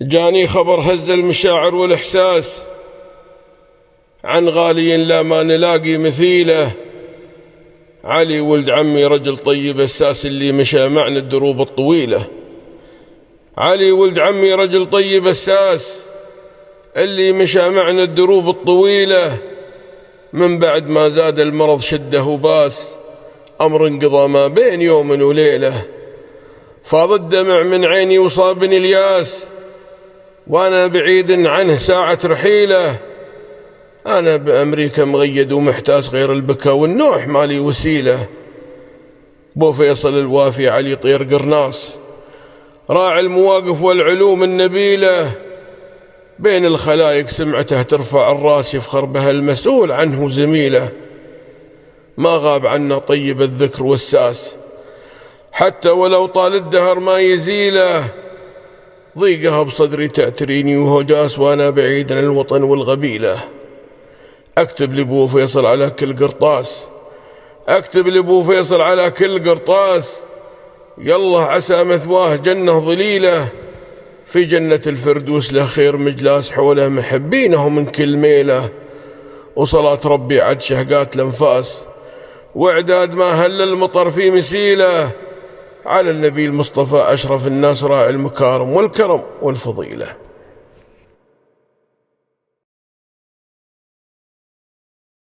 جاني خبر هز المشاعر والإحساس عن غالي لا ما نلاقي مثيله. علي ولد عمي رجل طيب الساس اللي مشى معنا الدروب الطويلة. علي ولد عمي رجل طيب الساس اللي مشى معنا الدروب الطويلة. من بعد ما زاد المرض شده وباس، أمر انقضى ما بين يوم وليلة. فاض الدمع من عيني وصابني الياس، وأنا بعيد عنه ساعة رحيله. أنا بأمريكا مغيد ومحتاس، غير البكا والنوح مالي وسيلة. بو فيصل الوافي علي طير قرناص، راعي المواقف والعلوم النبيلة. بين الخلايق سمعته ترفع الراس، يفخر بها المسؤول عنه زميله. ما غاب عنا طيب الذكر والساس، حتى ولو طال الدهر ما يزيله. ضيقها بصدري تعتريني وهو جاس، وأنا بعيد عن الوطن والغبيلة. أكتب لأبو فيصل على كل قرطاس، أكتب لأبو فيصل على كل قرطاس. يالله عسى مثواه جنة ظليلة، في جنة الفردوس له خير مجلاس، حوله محبينه من كل ميلة. وصلاة ربي عد شهقات الأنفاس، وإعداد ما هل المطر في مسيلة. على النبي المصطفى أشرف الناس، راعي المكارم والكرم والفضيلة.